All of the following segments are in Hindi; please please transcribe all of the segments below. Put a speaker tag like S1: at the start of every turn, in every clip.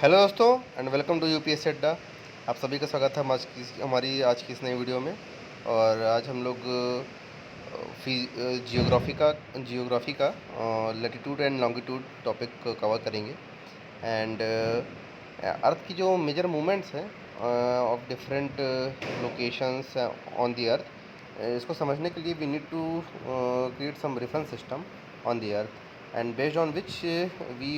S1: हेलो दोस्तों एंड वेलकम टू यूपीएससी अड्डा। आप सभी का स्वागत है हमारी आज की इस नई वीडियो में। और आज हम लोग जियोग्राफी का latitude and longitude topic cover करेंगे। एंड अर्थ की जो मेजर मूवमेंट्स हैं of different locations on the earth, इसको समझने के लिए we need to create some reference system on the earth, and based on which we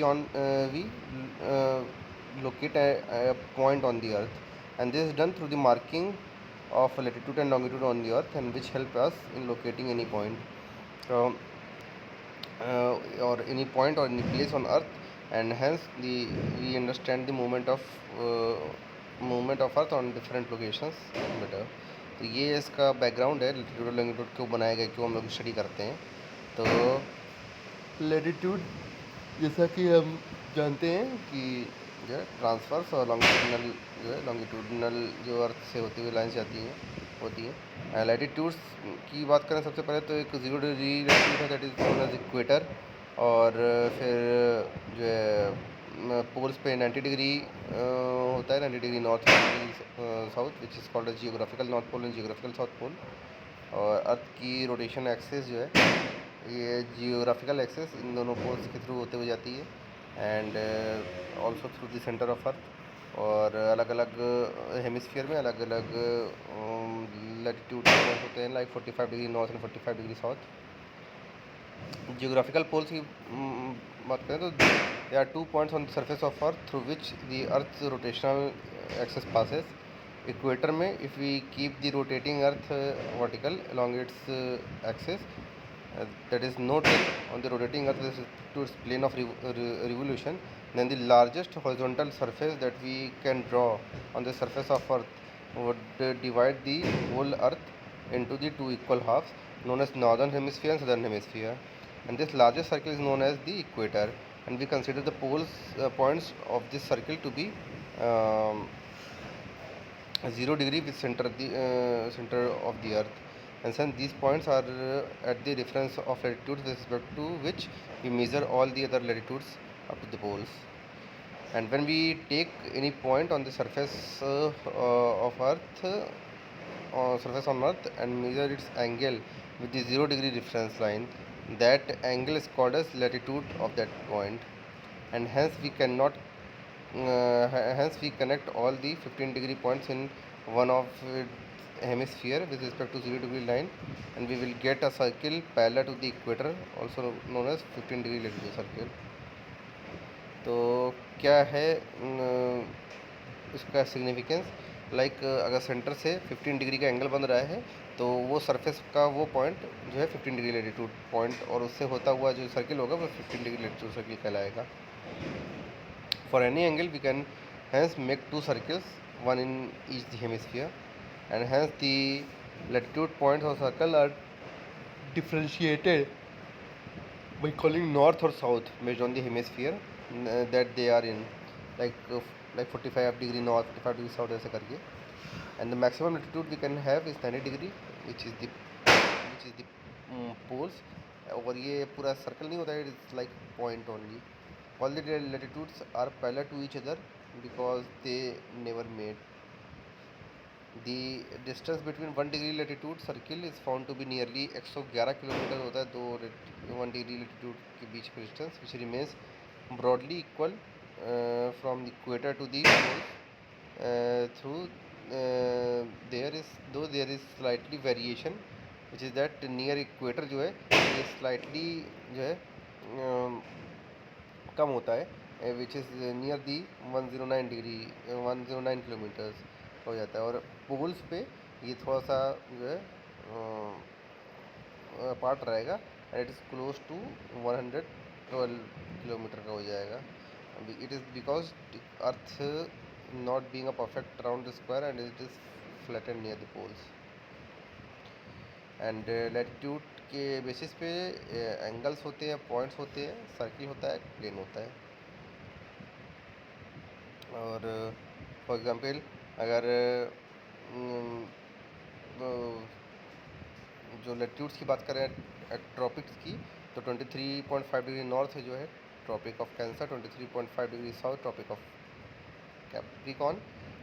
S1: locate a point on the earth, and this is done through the marking of latitude and longitude on the earth, and which help us in locating any point or any point or any place on earth, and hence we understand the movement of earth on different locations better. तो ये इसका बैकग्राउंड है लैटिट्यूड और लॉन्गिट्यूड क्यों बनाया गया, क्यों हम लोग स्टडी करते हैं। तो लैटिट्यूड, जैसा कि हम जानते हैं कि जो है ट्रांसफर्स, और लॉन्गिट्यूडनल जो अर्थ से होती हुई लाइन्स होती हैं। लैटिट्यूड्स की बात करें सबसे पहले तो एक 0 डिग्री लैटिट्यूड है, that is known as equator. और फिर जो है पोल्स पे 90 डिग्री होता है, 90 degree north, 90 degree south, which is called as geographical north pole and geographical south pole. और अर्थ की रोटेशन एक्सिस जो है, ये जियोग्राफिकल एक्सेस इन दोनों पोल्स के थ्रू होते हुए जाती है, and also through the centre of earth. और अलग अलग हेमिस्फीयर में अलग अलग लैटिट्यूड होते हैं, like 45 degree north and 45 degree south. Geographical poles की बात करें तो they are 2 points on the surface of earth through which the earth rotational axis passes. Equator में if we keep the rotating earth vertical along its axis, that is no tilt on the rotating earth to its plane of revolution, then the largest horizontal surface that we can draw on the surface of earth would divide the whole earth into the two equal halves, known as northern hemisphere and southern hemisphere. And this largest circle is known as the equator, and we consider the points of this circle to be 0 degree with center of the earth. And since these points are at the reference of latitudes with respect to which we measure all the other latitudes up to the poles. And when we take any point on the surface of earth surface on earth and measure its angle with the 0 degree reference line, that angle is called as latitude of that point. And hence we connect all the 15 degree points in one of hemisphere with respect to 0 degree line, and we will get a circle parallel to the equator, also known as 15 degree latitude circle. तो क्या है इसका सिग्निफिकेंस, लाइक अगर सेंटर से 15 डिग्री का एंगल बन रहा है तो वो सरफेस का वो पॉइंट जो है 15 डिग्री लेटीट्यूड पॉइंट, और उससे होता हुआ जो सर्किल होगा वो 15 डिग्री लेटीट्यूड सर्किल कहलाएगा। For any angle we can hence make two circles, one in each hemisphere, and hence the latitude points of circle are differentiated by calling north or south based on the hemisphere that they are in, like uh, like 45 degree north, 45 degree south ऐसे करके। And the maximum latitude we can have is 90 degree, which is the poles। और ये पूरा सर्कल नहीं होता है, it's like point only. All the latitudes are parallel to each other because they never met. The distance between 1 degree latitude circle is found to be nearly 111 kilometre होता है दो 1 degree latitude के बीच में distance, which remains broadly equal from the equator to the pole through there is slightly variation, which is that near equator जो है ये slightly जो है कम होता है, which is near the 109 degree 109 kilometres हो जाता है। और पोल्स पे ये थोड़ा सा जो है पार्ट रहेगा, and it is close to 112 kilometre का हो जाएगा। It is because earth not being a perfect round square and it is flattened near the poles. And latitude के बेसिस पे एंगल्स होते हैं, पॉइंट्स होते हैं, सर्किल होता है, प्लेन होता है। और फॉर एग्ज़ाम्पल अगर जो लैटिट्यूड्स की बात करें ट्रॉपिक्स की, तो 23.5 डिग्री नॉर्थ जो है tropic of Cancer, 23.5 degree south tropic of Capricorn,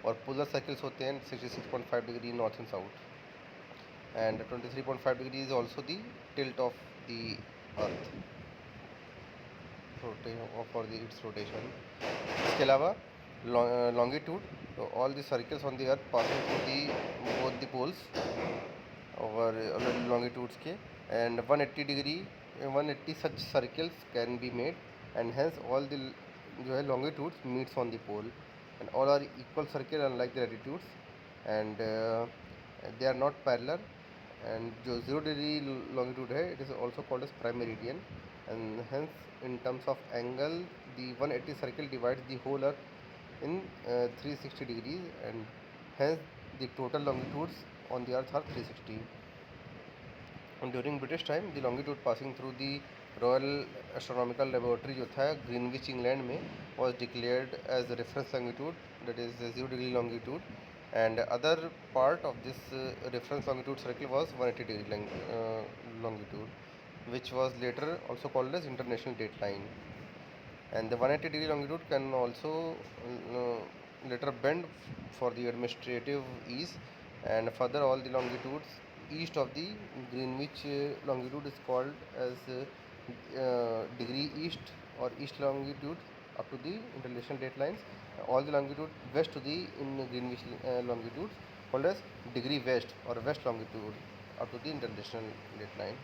S1: और पोलर सर्कल्स होते हैं 66.5 degree north and south, and 23.5 degree is also the tilt of the earth for the its rotation. इसके अलावा लॉन्गिट्यूड, तो all the circles on the earth passing through the both the poles और लॉन्गिट्यूड्स के, and 180 such circles can be made, and hence all the जो है longitudes meets on the pole, and all are equal circle unlike the latitudes, and they are not parallel, and जो 0 डिग्री लॉन्गिट्यूड है it is also called as prime meridian, and hence in terms of angle the 180 circle divides the whole earth in 360 degrees, and hence the total longitudes on the earth are 360. And during British time the longitude passing through the Royal Astronomical Laboratory जो था ग्रीनविच इंग्लैंड में was declared as the reference longitude, that is the 0 degree longitude, and other part of this reference longitude circle was 180 degree longitude, which was later also called as international dateline. And the 180 degree longitude can also later bend for the administrative ease, and further all the longitudes east of the Greenwich longitude is called as degree east or east longitude up to the international datelines. All the longitude west to the in Greenwich longitude called as degree west or west longitude up to the international dateline.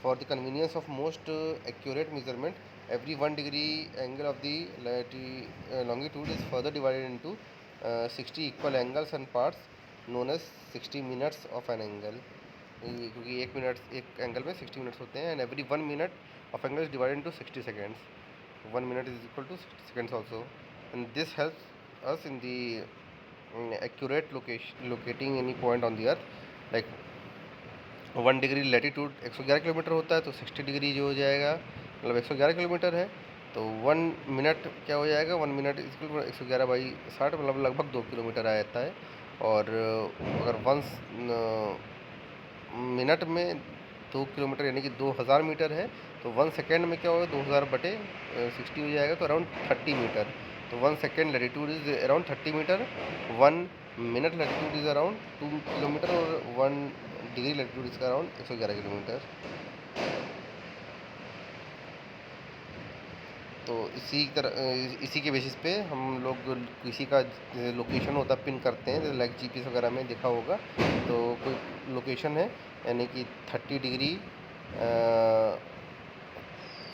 S1: For the convenience of most accurate measurement, every 1 degree angle of the longitude is further divided into 60 equal angles and parts known as 60 minutes of an angle, क्योंकि एक एंगल में 60 मिनट्स होते हैं, and every 1 minute of angle is divided into 60 seconds, 1 minute is equal to 60 seconds also, and this helps us in the accurate locating any point on the earth. Like 1 degree latitude 111 kilometre होता है, तो 60 डिग्री जो हो जाएगा मतलब 111 किलोमीटर है, तो 1 मिनट क्या हो जाएगा, 1 मिनट इक्वल 111/60 मतलब लगभग 2 किलोमीटर आ जाता है। और अगर 1 मिनट में 2 किलोमीटर यानी कि 2000 मीटर है, तो 1 सेकेंड में क्या होगा 2000/60 हो जाएगा, तो अराउंड 30 मीटर। तो 1 second latitude is around 30 metre, 1 minute latitude is around 2 kilometre, और 1 डिग्री लैटिट्यूड इसका अराउंड 111 किलोमीटर। तो इसी के बेसिस पे हम लोग किसी का लोकेशन होता पिन करते हैं, लाइक जीपीएस वगैरह में देखा होगा, तो कोई लोकेशन है यानी कि 30 degree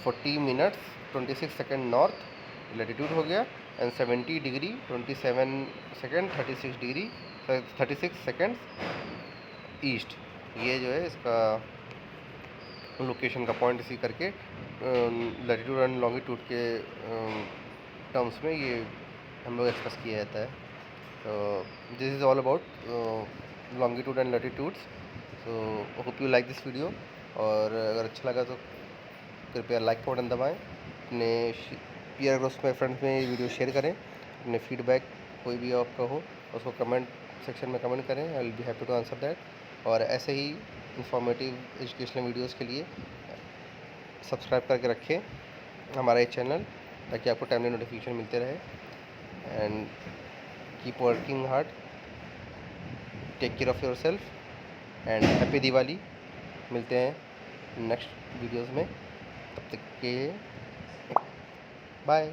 S1: 40 minutes 26 second north latitude हो गया, and 70 degree 27 second 36 seconds east, ये जो है इसका लोकेशन का पॉइंट इसी करके लैटिट्यूड एंड लॉन्गिट्यूड के टर्म्स में ये हम लोग एक्सप्रेस किया जाता है। तो this is all about longitude and latitudes. So hope you like this video, और अगर अच्छा लगा तो कृपया लाइक का बटन दबाएं, अपने पीयर ग्रुप्स में फ्रेंड्स में ये वीडियो शेयर करें, अपने फीडबैक कोई भी आपका हो उसको कमेंट सेक्शन में कमेंट करें, I will be happy to answer that. और ऐसे ही इंफॉर्मेटिव एजुकेशनल वीडियोस के लिए सब्सक्राइब करके रखें हमारा ये चैनल, ताकि आपको टाइमली नोटिफिकेशन मिलते रहे। And keep working hard, take care of yourself, and happy Diwali. मिलते हैं नेक्स्ट वीडियोस में, तब तक के बाय।